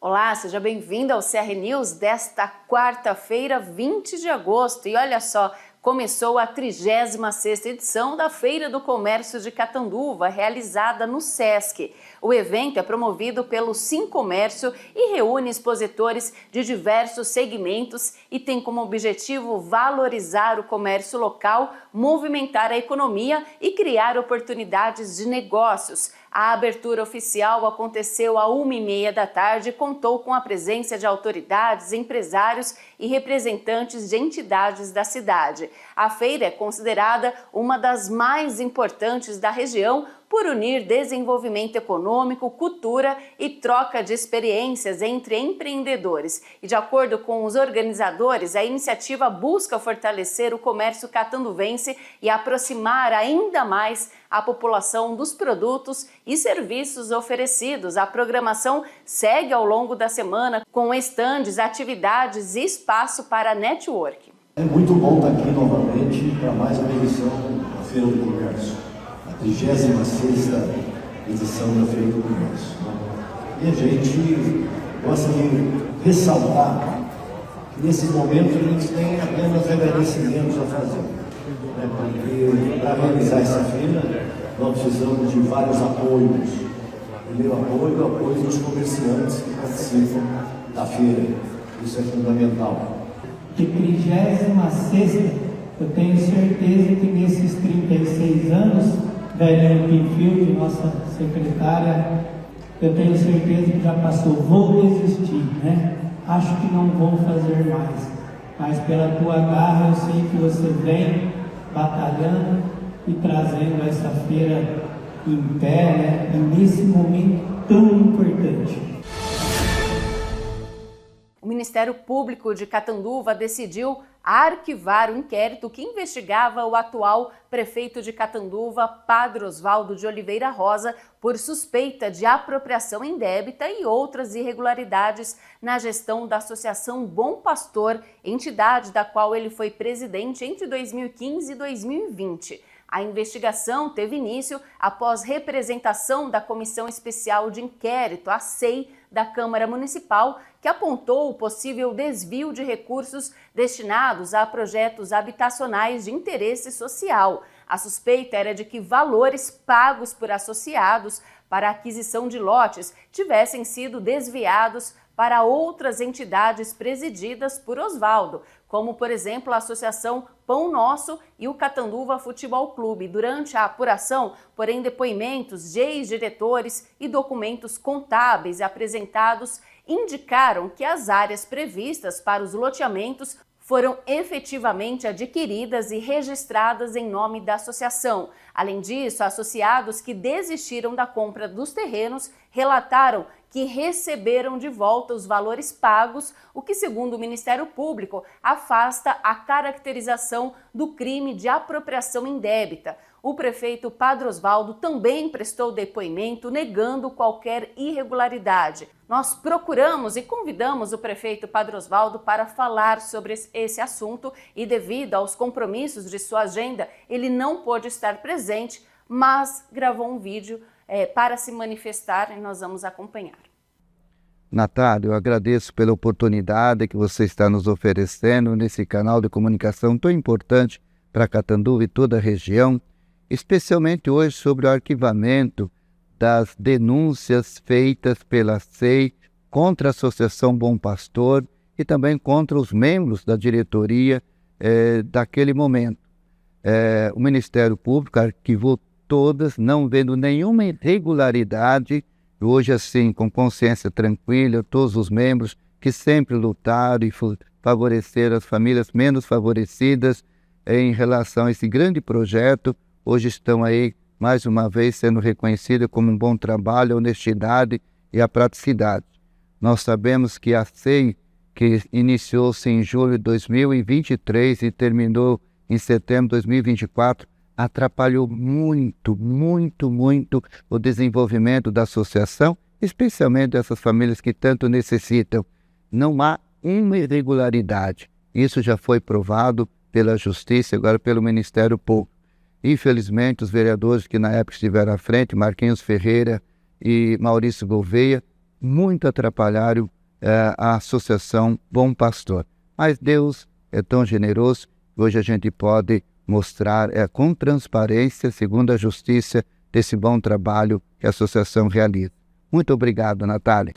Olá, seja bem-vindo ao CR News desta quarta-feira, 20 de agosto. E olha só, começou a 36ª edição da Feira do Comércio de Catanduva, realizada no Sesc. O evento é promovido pelo Simcomércio e reúne expositores de diversos segmentos e tem como objetivo valorizar o comércio local, movimentar a economia e criar oportunidades de negócios. A abertura oficial aconteceu às 1h30 da tarde e contou com a presença de autoridades, empresários e representantes de entidades da cidade. A feira é considerada uma das mais importantes da região por unir desenvolvimento econômico, cultura e troca de experiências entre empreendedores. E de acordo com os organizadores, a iniciativa busca fortalecer o comércio catanduvense e aproximar ainda mais a população dos produtos e serviços oferecidos. A programação segue ao longo da semana com estandes, atividades e espaço para network. É muito bom estar aqui novamente para mais uma edição da Feira do Comércio, a 36ª edição da Feira do Comércio. E a gente gosta de ressaltar que nesse momento a gente tem apenas agradecimentos a fazer. Porque para realizar essa feira nós precisamos de vários apoios. Primeiro apoio, o apoio dos comerciantes que participam da feira. Isso é fundamental. De 36ª, eu tenho certeza que nesses 36 anos, Velhinha Pinfield, nossa secretária, eu tenho certeza que já passou, vou desistir, né? Acho que não vou fazer mais, mas pela tua garra eu sei que você vem batalhando e trazendo essa feira em pé, né? Nesse momento tão importante. O Ministério Público de Catanduva decidiu arquivar o inquérito que investigava o atual prefeito de Catanduva, Padre Osvaldo de Oliveira Rosa, por suspeita de apropriação indébita e outras irregularidades na gestão da Associação Bom Pastor, entidade da qual ele foi presidente entre 2015 e 2020. A investigação teve início após representação da Comissão Especial de Inquérito, a CEI, da Câmara Municipal, que apontou o possível desvio de recursos destinados a projetos habitacionais de interesse social. A suspeita era de que valores pagos por associados para a aquisição de lotes tivessem sido desviados para outras entidades presididas por Osvaldo, como, por exemplo, a Associação Pão Nosso e o Catanduva Futebol Clube. Durante a apuração, porém, depoimentos de ex-diretores e documentos contábeis apresentados indicaram que as áreas previstas para os loteamentos foram efetivamente adquiridas e registradas em nome da associação. Além disso, associados que desistiram da compra dos terrenos relataram que receberam de volta os valores pagos, o que, segundo o Ministério Público, afasta a caracterização do crime de apropriação indébita. O prefeito Padre Osvaldo também prestou depoimento negando qualquer irregularidade. Nós procuramos e convidamos o prefeito Padre Osvaldo para falar sobre esse assunto e, devido aos compromissos de sua agenda, ele não pôde estar presente, mas gravou um vídeo para se manifestar e nós vamos acompanhar. Natália, eu agradeço pela oportunidade que você está nos oferecendo nesse canal de comunicação tão importante para Catanduva e toda a região, especialmente hoje sobre o arquivamento das denúncias feitas pela CEI contra a Associação Bom Pastor e também contra os membros da diretoria daquele momento. O Ministério Público arquivou todas, não vendo nenhuma irregularidade. Hoje, assim, com consciência tranquila, todos os membros que sempre lutaram e favoreceram as famílias menos favorecidas em relação a esse grande projeto, hoje estão aí, mais uma vez, sendo reconhecidos como um bom trabalho, a honestidade e a praticidade. Nós sabemos que a CEI, que iniciou-se em julho de 2023 e terminou em setembro de 2024, atrapalhou muito o desenvolvimento da associação, especialmente dessas famílias que tanto necessitam. Não há uma irregularidade. Isso já foi provado pela Justiça, agora pelo Ministério Público. Infelizmente, os vereadores que na época estiveram à frente, Marquinhos Ferreira e Maurício Gouveia, muito atrapalharam a Associação Bom Pastor. Mas Deus é tão generoso que hoje a gente pode mostrar com transparência, segundo a justiça, desse bom trabalho que a associação realiza. Muito obrigado, Natália.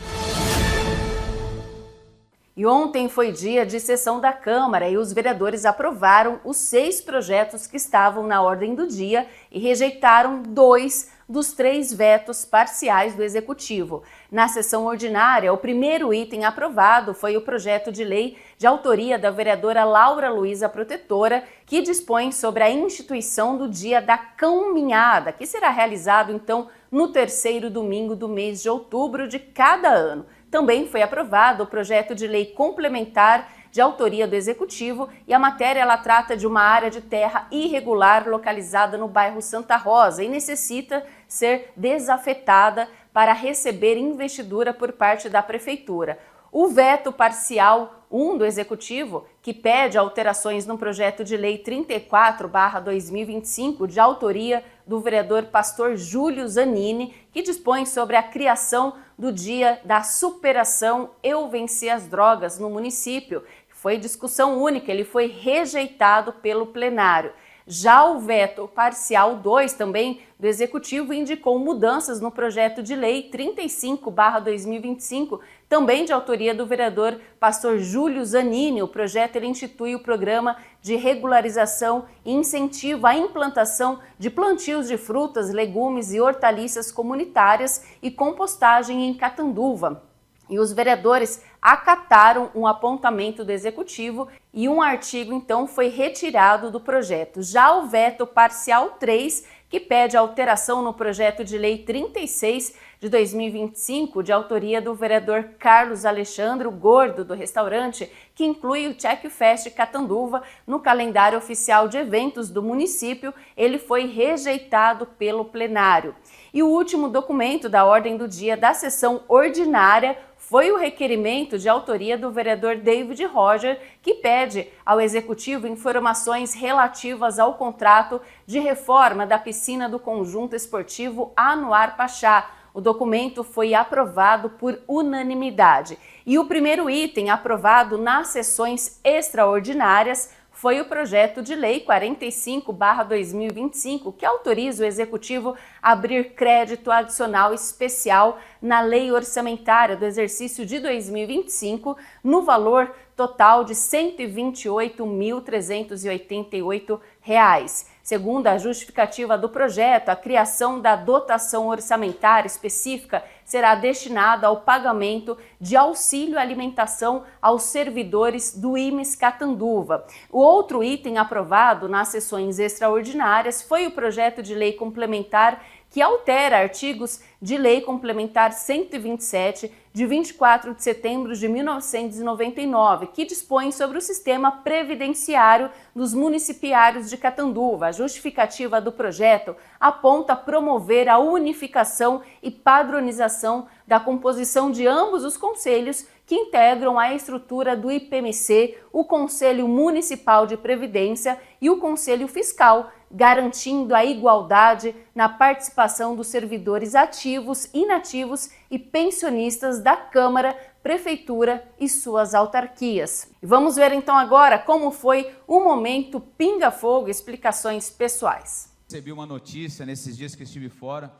E ontem foi dia de sessão da Câmara e os vereadores aprovaram os 6 projetos que estavam na ordem do dia e rejeitaram 2 dos 3 vetos parciais do Executivo. Na sessão ordinária, o primeiro item aprovado foi o projeto de lei de autoria da vereadora Laura Luísa Protetora, que dispõe sobre a instituição do Dia da Caminhada, que será realizado, então, no 3º domingo do mês de outubro de cada ano. Também foi aprovado o projeto de lei complementar de autoria do Executivo e a matéria ela trata de uma área de terra irregular localizada no bairro Santa Rosa e necessita ser desafetada para receber investidura por parte da Prefeitura. O veto parcial 1 do Executivo, que pede alterações no projeto de lei 34/2025, de autoria do vereador Pastor Júlio Zanini, que dispõe sobre a criação do Dia da Superação Eu Venci as Drogas no município. Foi discussão única, ele foi rejeitado pelo plenário. Já o veto parcial 2 também do Executivo indicou mudanças no projeto de lei 35/2025, também de autoria do vereador Pastor Júlio Zanini. O projeto ele institui o programa de regularização e incentivo à implantação de plantios de frutas, legumes e hortaliças comunitárias e compostagem em Catanduva. E os vereadores acataram um apontamento do Executivo e um artigo, então, foi retirado do projeto. Já o veto parcial 3, que pede alteração no projeto de lei 36 de 2025, de autoria do vereador Carlos Alexandre, o Gordo do restaurante, que inclui o Check Fest Catanduva no calendário oficial de eventos do município, ele foi rejeitado pelo plenário. E o último documento da ordem do dia da sessão ordinária foi o requerimento de autoria do vereador David Roger, que pede ao Executivo informações relativas ao contrato de reforma da piscina do Conjunto Esportivo Anuar Pachá. O documento foi aprovado por unanimidade. E o primeiro item aprovado nas sessões extraordinárias foi o projeto de lei 45/2025, que autoriza o Executivo a abrir crédito adicional especial na lei orçamentária do exercício de 2025, no valor total de R$ 128.388. Segundo a justificativa do projeto, a criação da dotação orçamentária específica será destinada ao pagamento de auxílio alimentação aos servidores do IMES Catanduva. O outro item aprovado nas sessões extraordinárias foi o projeto de lei complementar que altera artigos de Lei Complementar 127, de 24 de setembro de 1999, que dispõe sobre o sistema previdenciário dos municipários de Catanduva. A justificativa do projeto aponta promover a unificação e padronização da composição de ambos os conselhos que integram a estrutura do IPMC, o Conselho Municipal de Previdência e o Conselho Fiscal, garantindo a igualdade na participação dos servidores ativos, inativos e pensionistas da Câmara, Prefeitura e suas autarquias. E vamos ver então agora como foi o momento Pinga Fogo, explicações pessoais. Recebi uma notícia nesses dias que estive fora,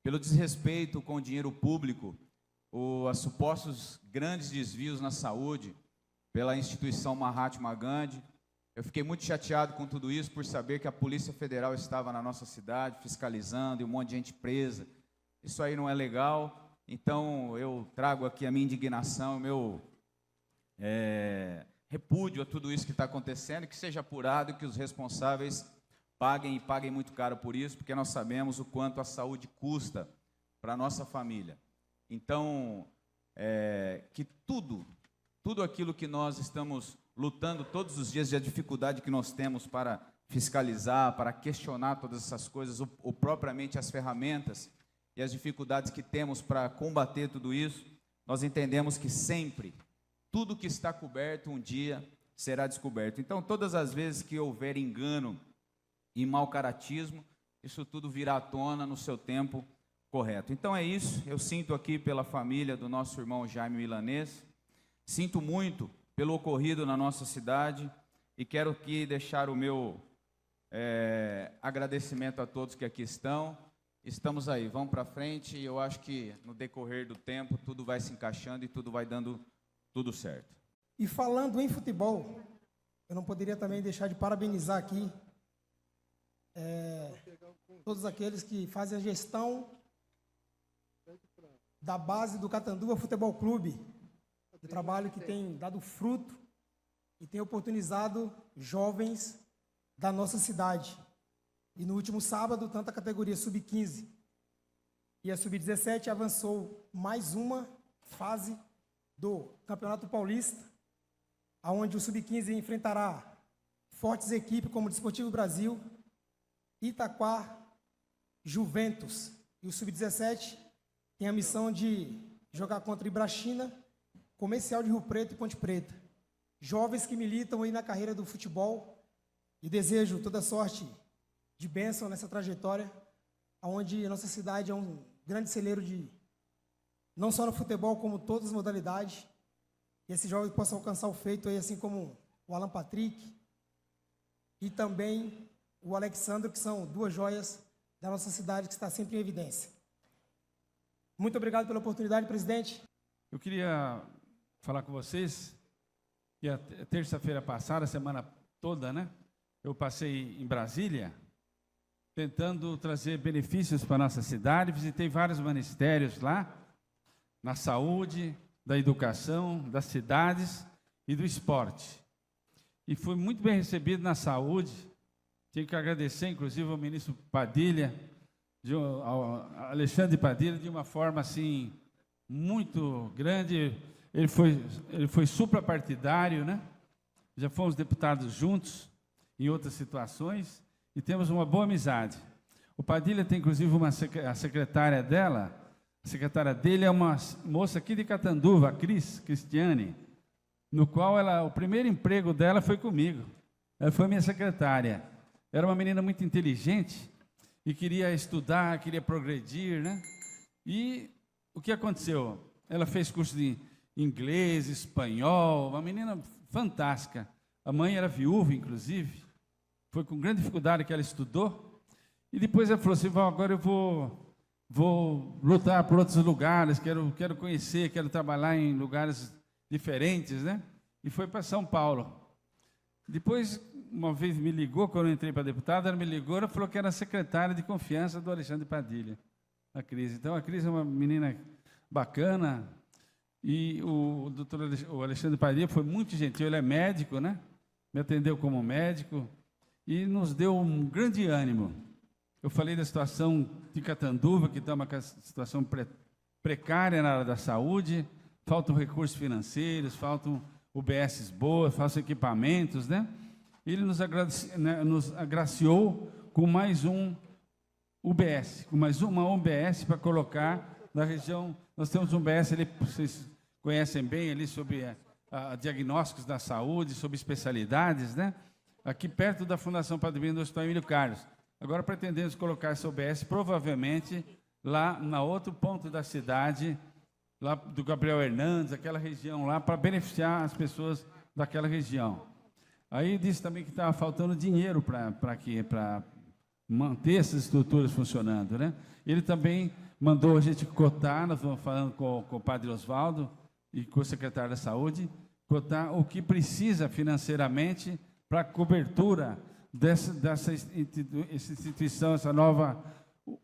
pelo desrespeito com o dinheiro público, os supostos grandes desvios na saúde, pela instituição Mahatma Gandhi. Eu fiquei muito chateado com tudo isso, por saber que a Polícia Federal estava na nossa cidade, fiscalizando, e um monte de gente presa. Isso aí não é legal, então eu trago aqui a minha indignação, o meu repúdio a tudo isso que está acontecendo, que seja apurado e que os responsáveis paguem, e paguem muito caro por isso, porque nós sabemos o quanto a saúde custa para a nossa família. Então, que tudo aquilo que nós estamos lutando todos os dias, e a dificuldade que nós temos para fiscalizar, para questionar todas essas coisas, ou propriamente as ferramentas e as dificuldades que temos para combater tudo isso, nós entendemos que sempre, tudo que está coberto um dia será descoberto. Então, todas as vezes que houver engano e mau caratismo, isso tudo virá à tona no seu tempo, correto. Então é isso, eu sinto aqui pela família do nosso irmão Jaime Milanês, sinto muito pelo ocorrido na nossa cidade e quero aqui deixar o meu agradecimento a todos que aqui estão. Estamos aí, vamos para frente e eu acho que no decorrer do tempo tudo vai se encaixando e tudo vai dando tudo certo. E falando em futebol, eu não poderia também deixar de parabenizar aqui todos aqueles que fazem a gestão da base do Catanduva Futebol Clube, um trabalho que tem dado fruto e tem oportunizado jovens da nossa cidade. E no último sábado, tanto a categoria Sub-15 e a Sub-17 avançou mais uma fase do Campeonato Paulista, onde o Sub-15 enfrentará fortes equipes como o Desportivo Brasil, Itaquá, Juventus. E o Sub-17 tem a missão de jogar contra Ibrachina, Comercial de Rio Preto e Ponte Preta. Jovens que militam aí na carreira do futebol, e desejo toda sorte de bênção nessa trajetória, onde a nossa cidade é um grande celeiro de, não só no futebol, como todas as modalidades, e esses jovens possam alcançar o feito aí, assim como o Alan Patrick e também o Alexandre, que são duas joias da nossa cidade que está sempre em evidência. Muito obrigado pela oportunidade, presidente. Eu queria falar com vocês que a terça-feira passada, a semana toda, né? Eu passei em Brasília, tentando trazer benefícios para a nossa cidade, visitei vários ministérios lá, na saúde, da educação, das cidades e do esporte. E fui muito bem recebido na saúde. Tenho que agradecer, inclusive, ao ministro Padilha, ao Alexandre Padilha, de uma forma assim muito grande. Ele foi suprapartidário, né? Já fomos deputados juntos em outras situações e temos uma boa amizade. O Padilha tem, inclusive, a secretária dela. A secretária dele é uma moça aqui de Catanduva, a Cristiane, no qual o primeiro emprego dela foi comigo. Ela foi minha secretária. Era uma menina muito inteligente e queria estudar, queria progredir, né? E o que aconteceu? Ela fez curso de inglês, espanhol, uma menina fantástica. A mãe era viúva, inclusive. Foi com grande dificuldade que ela estudou. E depois ela falou assim, agora eu vou lutar por outros lugares, quero conhecer, quero trabalhar em lugares diferentes, né? E foi para São Paulo. Depois, uma vez me ligou, quando eu entrei para deputada, ela me ligou e falou que era secretária de confiança do Alexandre Padilha, a Cris. Então, a Cris é uma menina bacana, e o Alexandre Padilha foi muito gentil, ele é médico, né? Me atendeu como médico e nos deu um grande ânimo. Eu falei da situação de Catanduva, que está uma situação precária na área da saúde, faltam recursos financeiros, faltam UBSs boas, faltam equipamentos, né? Ele nos agraciou com mais um UBS, com mais uma UBS para colocar na região. Nós temos um UBS, vocês conhecem bem, ali sobre diagnósticos da saúde, sobre especialidades, né? Aqui perto da Fundação Padre Bento do Hospital Emílio Carlos. Agora pretendemos colocar essa UBS, provavelmente, lá na outro ponto da cidade, lá do Gabriel Hernandes, aquela região lá, para beneficiar as pessoas daquela região. Aí disse também que estava faltando dinheiro para manter essas estruturas funcionando, né? Ele também mandou a gente cotar, nós vamos falando com o padre Oswaldo e com o secretário da Saúde, cotar o que precisa financeiramente para a cobertura dessa instituição, essa nova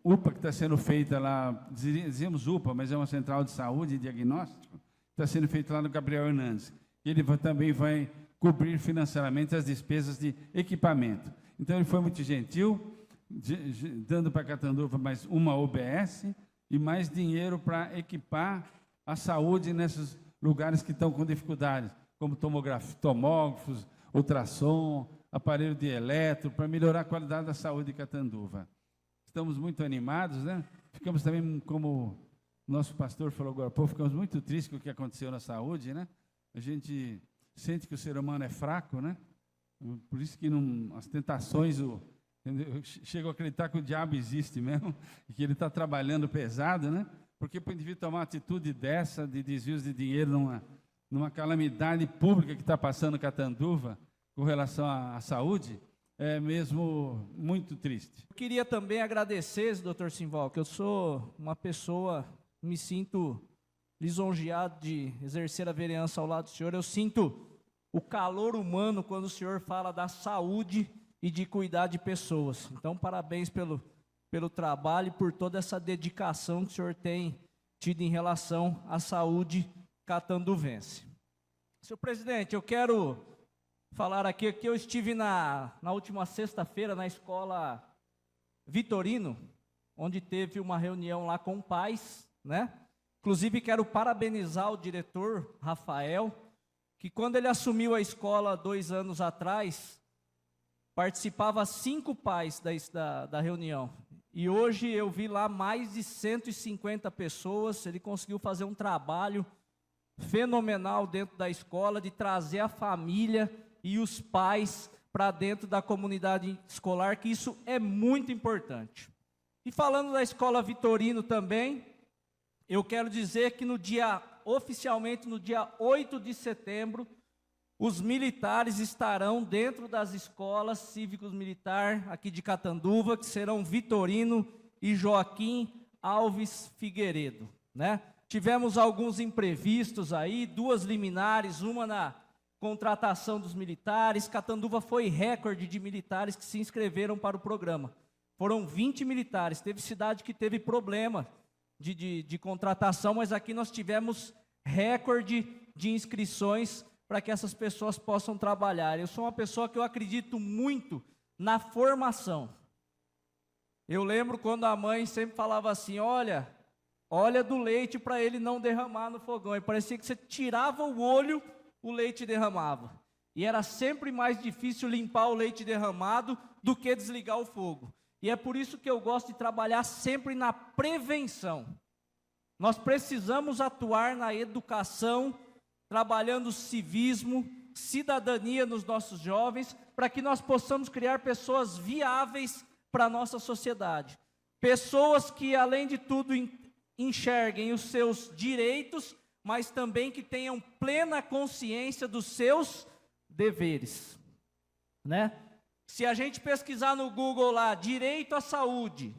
UPA que está sendo feita lá, dizíamos UPA, mas é uma central de saúde e diagnóstico, está sendo feita lá no Gabriel Hernandes. Ele também vai cobrir financeiramente as despesas de equipamento. Então, ele foi muito gentil, dando para Catanduva mais uma OBS e mais dinheiro para equipar a saúde nesses lugares que estão com dificuldades, como tomógrafos, ultrassom, aparelho de eletro, para melhorar a qualidade da saúde de Catanduva. Estamos muito animados, né? Ficamos também, como o nosso pastor falou agora há pouco, ficamos muito tristes com o que aconteceu na saúde, né? A gente sente que o ser humano é fraco, né? Por isso que as tentações Eu chego a acreditar que o diabo existe mesmo, e que ele está trabalhando pesado, né? Porque para o indivíduo tomar uma atitude dessa, de desvios de dinheiro numa calamidade pública que está passando Catanduva com relação à saúde, é mesmo muito triste. Eu queria também agradecer, doutor Simval, que eu sou uma pessoa, me sinto lisonjeado de exercer a vereança ao lado do senhor. Eu sinto o calor humano quando o senhor fala da saúde e de cuidar de pessoas. Então, parabéns pelo trabalho e por toda essa dedicação que o senhor tem tido em relação à saúde catanduvense. Senhor presidente, eu quero falar aqui que eu estive na última sexta-feira na escola Vitorino, onde teve uma reunião lá com pais, né? Inclusive, quero parabenizar o diretor, Rafael, que quando ele assumiu a escola 2 anos atrás, participava 5 pais da reunião. E hoje eu vi lá mais de 150 pessoas. Ele conseguiu fazer um trabalho fenomenal dentro da escola, de trazer a família e os pais para dentro da comunidade escolar, que isso é muito importante. E falando da escola Vitorino também, eu quero dizer que oficialmente no dia 8 de setembro, os militares estarão dentro das escolas cívicos-militar aqui de Catanduva, que serão Vitorino e Joaquim Alves Figueiredo, né? Tivemos alguns imprevistos aí, 2 liminares, uma na contratação dos militares. Catanduva foi recorde de militares que se inscreveram para o programa. Foram 20 militares, teve cidade que teve problema de contratação, mas aqui nós tivemos recorde de inscrições para que essas pessoas possam trabalhar. Eu sou uma pessoa que eu acredito muito na formação. Eu lembro quando a mãe sempre falava assim, olha do leite para ele não derramar no fogão. E parecia que você tirava o olho, o leite derramava. E era sempre mais difícil limpar o leite derramado do que desligar o fogo. E é por isso que eu gosto de trabalhar sempre na prevenção. Nós precisamos atuar na educação, trabalhando civismo, cidadania nos nossos jovens, para que nós possamos criar pessoas viáveis para a nossa sociedade. Pessoas que, além de tudo, enxerguem os seus direitos, mas também que tenham plena consciência dos seus deveres, né? Se a gente pesquisar no Google lá, direito à saúde,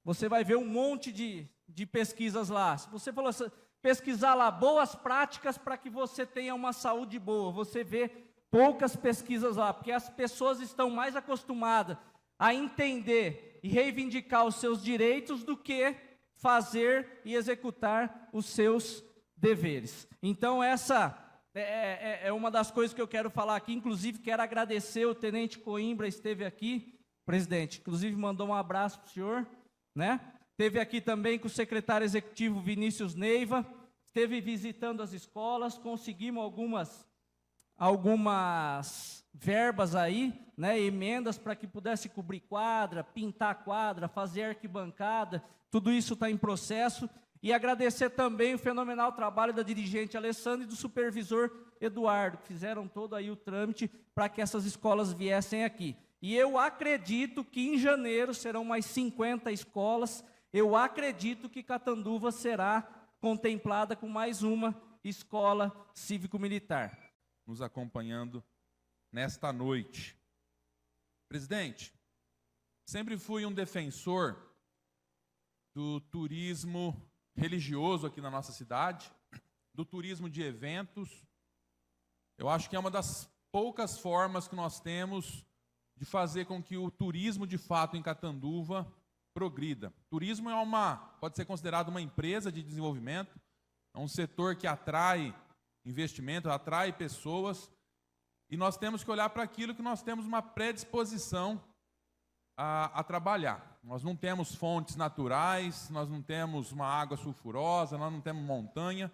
você vai ver um monte de pesquisas lá. Se você falou assim, pesquisar lá, boas práticas para que você tenha uma saúde boa, você vê poucas pesquisas lá, porque as pessoas estão mais acostumadas a entender e reivindicar os seus direitos do que fazer e executar os seus deveres. Então essa é uma das coisas que eu quero falar aqui. Inclusive quero agradecer, o Tenente Coimbra esteve aqui, presidente, inclusive mandou um abraço para o senhor, né? Esteve aqui também com o secretário executivo Vinícius Neiva, esteve visitando as escolas, conseguimos algumas verbas aí, né, emendas para que pudesse cobrir quadra, pintar quadra, fazer arquibancada, tudo isso está em processo. E agradecer também o fenomenal trabalho da dirigente Alessandra e do supervisor Eduardo, que fizeram todo aí o trâmite para que essas escolas viessem aqui. E eu acredito que em janeiro serão mais 50 escolas. Eu acredito que Catanduva será contemplada com mais uma escola cívico-militar. Nos acompanhando nesta noite. Presidente, sempre fui um defensor do turismo religioso aqui na nossa cidade, do turismo de eventos. Eu acho que é uma das poucas formas que nós temos de fazer com que o turismo de fato em Catanduva progrida. Turismo pode ser considerado uma empresa de desenvolvimento, é um setor que atrai investimento, atrai pessoas, e nós temos que olhar para aquilo que nós temos uma predisposição a trabalhar. Nós não temos fontes naturais, nós não temos uma água sulfurosa, nós não temos montanha,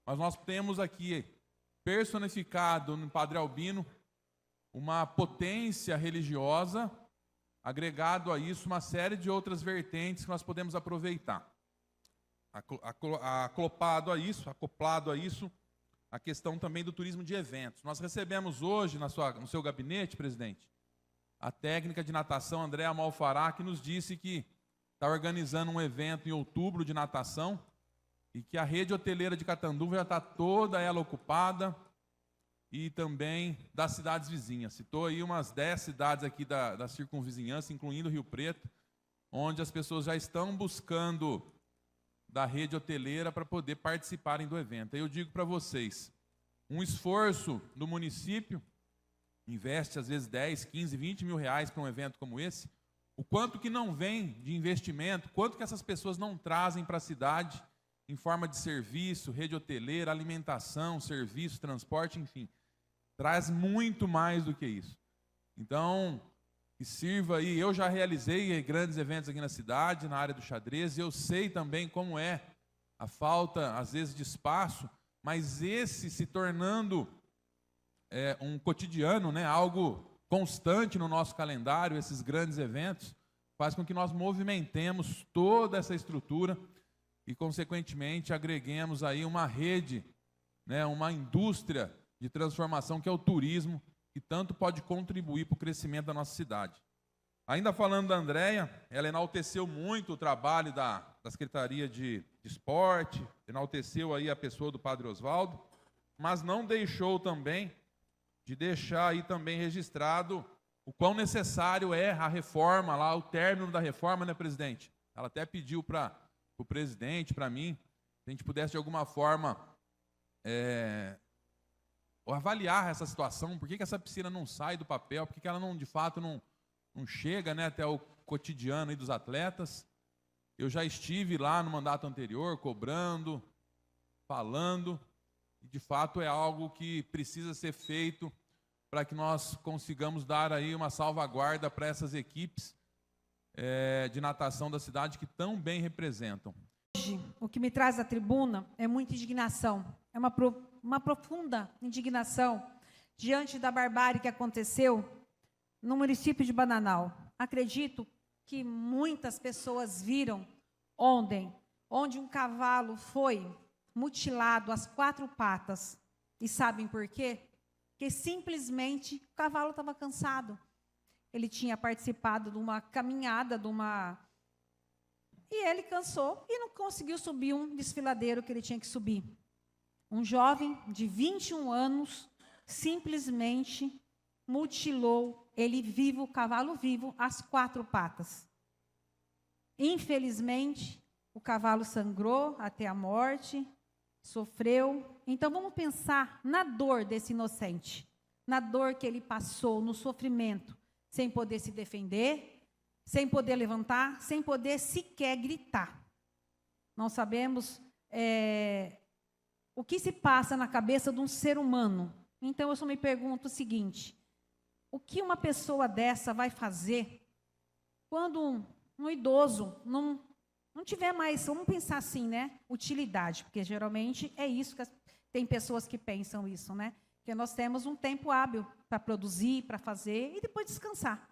mas nós temos aqui personificado no Padre Albino uma potência religiosa, agregado a isso uma série de outras vertentes que nós podemos aproveitar. Acoplado a isso, a questão também do turismo de eventos. Nós recebemos hoje, no seu gabinete, presidente, a técnica de natação Andréa Malfará, que nos disse que está organizando um evento em outubro de natação e que a rede hoteleira de Catanduva já está toda ela ocupada, e também das cidades vizinhas. Citou aí umas 10 cidades aqui da circunvizinhança, incluindo Rio Preto, onde as pessoas já estão buscando da rede hoteleira para poder participarem do evento. Aí eu digo para vocês, um esforço do município, investe às vezes 10, 15, 20 mil reais para um evento como esse, o quanto que não vem de investimento, quanto que essas pessoas não trazem para a cidade em forma de serviço, rede hoteleira, alimentação, serviço, transporte, enfim. Traz muito mais do que isso. Então, que sirva aí. Eu já realizei grandes eventos aqui na cidade, na área do xadrez, e eu sei também como é a falta, às vezes, de espaço, mas esse se tornando um cotidiano, né, algo constante no nosso calendário, esses grandes eventos, faz com que nós movimentemos toda essa estrutura e, consequentemente, agreguemos aí uma rede, né, uma indústria de transformação, que é o turismo, que tanto pode contribuir para o crescimento da nossa cidade. Ainda falando da Andréia, ela enalteceu muito o trabalho da Secretaria de Esporte, enalteceu aí a pessoa do Padre Osvaldo, mas não deixou também de deixar aí também registrado o quão necessário é a reforma, lá o término da reforma, né, presidente? Ela até pediu para o presidente, para mim, se a gente pudesse de alguma forma avaliar essa situação, por que essa piscina não sai do papel, por que ela não, de fato não chega, né, até o cotidiano aí dos atletas. Eu já estive lá no mandato anterior, cobrando, falando, e de fato é algo que precisa ser feito para que nós consigamos dar aí uma salvaguarda para essas equipes de natação da cidade que tão bem representam. Hoje, o que me traz à tribuna é muita indignação, é uma profunda indignação diante da barbárie que aconteceu no município de Bananal. Acredito que muitas pessoas viram ontem, onde um cavalo foi mutilado às 4 patas. E sabem por quê? Porque simplesmente o cavalo estava cansado. Ele tinha participado de uma caminhada, e ele cansou e não conseguiu subir um desfiladeiro que ele tinha que subir. Um jovem de 21 anos simplesmente mutilou ele vivo, o cavalo vivo, às 4 patas. Infelizmente, o cavalo sangrou até a morte, sofreu. Então, vamos pensar na dor desse inocente, na dor que ele passou, no sofrimento, sem poder se defender, sem poder levantar, sem poder sequer gritar. Não sabemos o que se passa na cabeça de um ser humano. Então, eu só me pergunto o seguinte: o que uma pessoa dessa vai fazer quando um idoso não tiver mais, vamos pensar assim, né, utilidade, porque geralmente é isso que tem pessoas que pensam isso, né? Porque nós temos um tempo hábil para produzir, para fazer e depois descansar.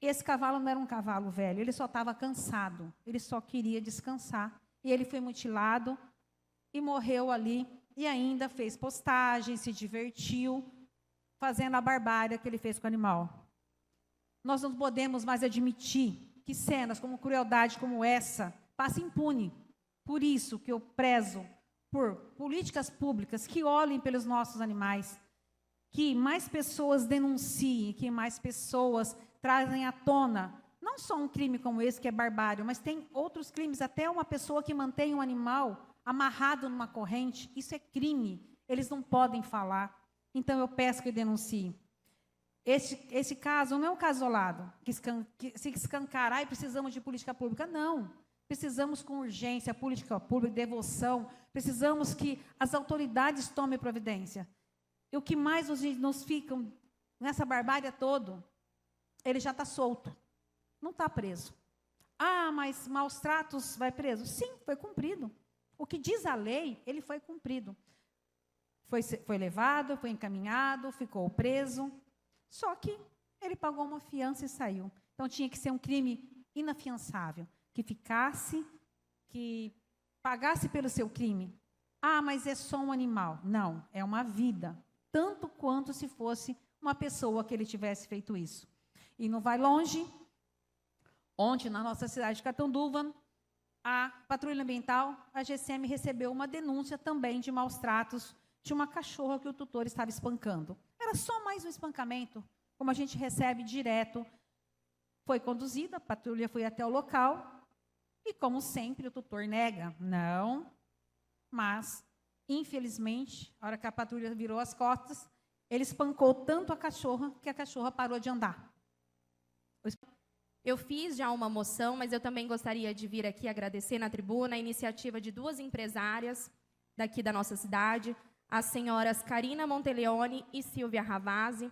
Esse cavalo não era um cavalo velho, ele só estava cansado, ele só queria descansar. E ele foi mutilado e morreu ali, e ainda fez postagem, se divertiu, fazendo a barbárie que ele fez com o animal. Nós não podemos mais admitir que cenas como crueldade como essa passem impune. Por isso que eu prezo por políticas públicas que olhem pelos nossos animais, que mais pessoas denunciem, que mais pessoas trazem à tona, não só um crime como esse, que é barbário, mas tem outros crimes, até uma pessoa que mantém um animal amarrado numa corrente, isso é crime, eles não podem falar. Então, eu peço que denuncie. Esse caso não é um caso isolado, que se escancarar e precisamos de política pública, não. Precisamos com urgência, política pública, devoção, precisamos que as autoridades tomem providência. E o que mais nos fica nessa barbárie toda, ele já está solto, não está preso. Ah, mas maus tratos vai preso? Sim, foi cumprido. O que diz a lei, ele foi cumprido. Foi levado, foi encaminhado, ficou preso, só que ele pagou uma fiança e saiu. Então, tinha que ser um crime inafiançável, que ficasse, que pagasse pelo seu crime. Ah, mas é só um animal. Não, é uma vida, tanto quanto se fosse uma pessoa que ele tivesse feito isso. E não vai longe. Ontem, na nossa cidade de Catanduva, a Patrulha Ambiental, a GCM, recebeu uma denúncia também de maus tratos de uma cachorra que o tutor estava espancando. Era só mais um espancamento, como a gente recebe direto. Foi conduzida, a patrulha foi até o local e, como sempre, o tutor nega. Não, mas, infelizmente, a hora que a patrulha virou as costas, ele espancou tanto a cachorra que a cachorra parou de andar. Eu fiz já uma moção, mas eu também gostaria de vir aqui agradecer na tribuna a iniciativa de duas empresárias daqui da nossa cidade, as senhoras Karina Monteleone e Silvia Ravazzi,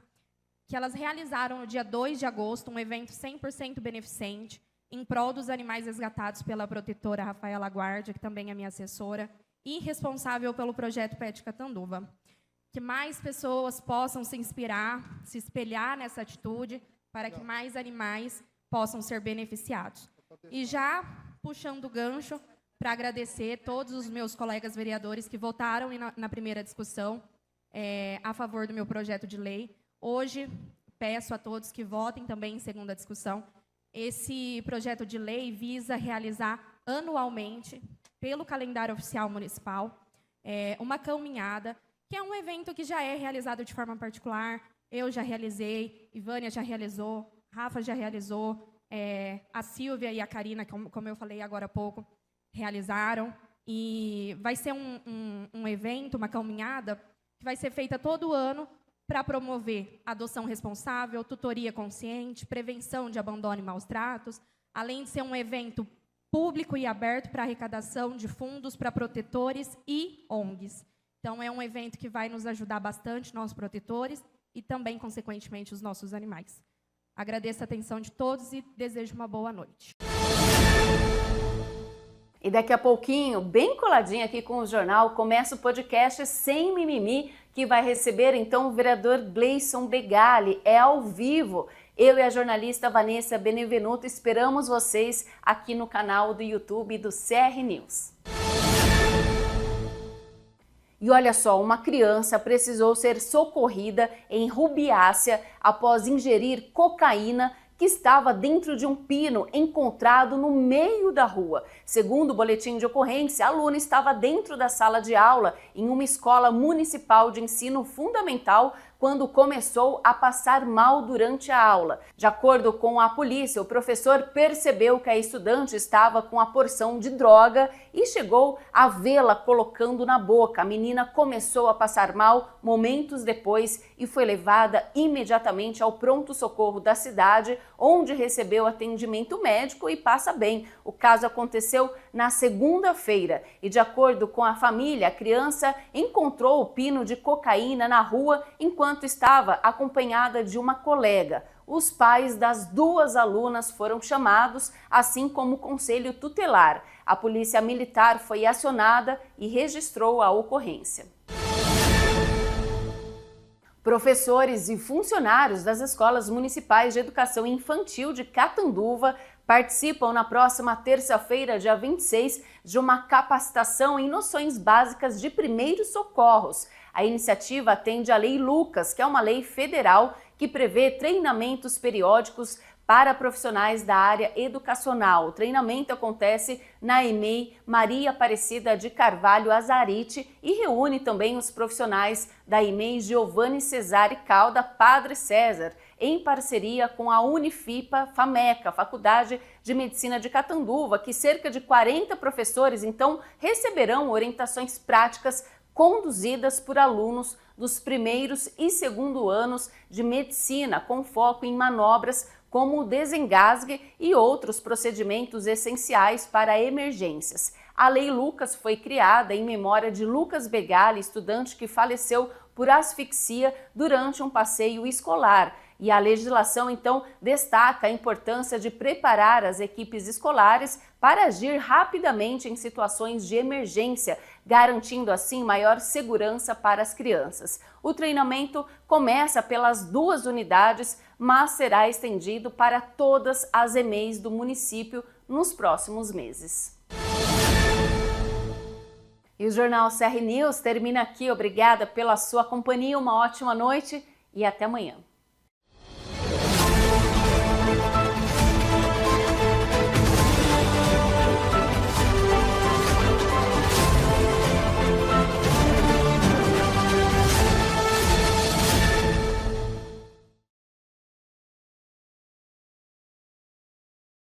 que elas realizaram no dia 2 de agosto um evento 100% beneficente em prol dos animais resgatados pela protetora Rafaela Guardia, que também é minha assessora, e responsável pelo projeto Pet Catanduva. Que mais pessoas possam se inspirar, se espelhar nessa atitude, para que mais animais possam ser beneficiados. E já puxando o gancho, para agradecer todos os meus colegas vereadores que votaram na primeira discussão a favor do meu projeto de lei. Hoje, peço a todos que votem também em segunda discussão. Esse projeto de lei visa realizar anualmente, pelo calendário oficial municipal, uma caminhada, que é um evento que já é realizado de forma particular. Eu já realizei, Ivânia já realizou, Rafa já realizou, a Silvia e a Karina, como eu falei agora há pouco, realizaram. E vai ser um evento, uma caminhada, que vai ser feita todo ano para promover adoção responsável, tutoria consciente, prevenção de abandono e maus tratos, além de ser um evento público e aberto para arrecadação de fundos para protetores e ONGs. Então, é um evento que vai nos ajudar bastante, nós protetores, e também, consequentemente, os nossos animais. Agradeço a atenção de todos e desejo uma boa noite. E daqui a pouquinho, bem coladinho aqui com o jornal, começa o podcast Sem Mimimi, que vai receber então o vereador Gleison Begali. É ao vivo. Eu e a jornalista Vanessa Benevenuto esperamos vocês aqui no canal do YouTube do CR News. E olha só, uma criança precisou ser socorrida em Rubiácea após ingerir cocaína que estava dentro de um pino encontrado no meio da rua. Segundo o boletim de ocorrência, a aluna estava dentro da sala de aula em uma escola municipal de ensino fundamental quando começou a passar mal durante a aula. De acordo com a polícia, o professor percebeu que a estudante estava com a porção de droga e chegou a vê-la colocando na boca. A menina começou a passar mal momentos depois e foi levada imediatamente ao pronto-socorro da cidade, onde recebeu atendimento médico e passa bem. O caso aconteceu na segunda-feira e, de acordo com a família, a criança encontrou o pino de cocaína na rua enquanto estava acompanhada de uma colega. Os pais das duas alunas foram chamados, assim como o conselho tutelar. A polícia militar foi acionada e registrou a ocorrência. Professores e funcionários das escolas municipais de educação infantil de Catanduva participam na próxima terça-feira, dia 26, de uma capacitação em noções básicas de primeiros socorros. A iniciativa atende à Lei Lucas, que é uma lei federal que prevê treinamentos periódicos para profissionais da área educacional. O treinamento acontece na EMEI Maria Aparecida de Carvalho Azarite e reúne também os profissionais da EMEI Giovanni Cesare Calda Padre César, em parceria com a Unifipa FAMECA, Faculdade de Medicina de Catanduva, que cerca de 40 professores, então, receberão orientações práticas conduzidas por alunos dos primeiros e segundo anos de medicina, com foco em manobras como o desengasgue e outros procedimentos essenciais para emergências. A Lei Lucas foi criada em memória de Lucas Begali, estudante que faleceu por asfixia durante um passeio escolar. E a legislação, então, destaca a importância de preparar as equipes escolares para agir rapidamente em situações de emergência, garantindo assim maior segurança para as crianças. O treinamento começa pelas duas unidades, mas será estendido para todas as EMEIs do município nos próximos meses. E o Jornal CR News termina aqui. Obrigada pela sua companhia, uma ótima noite e até amanhã.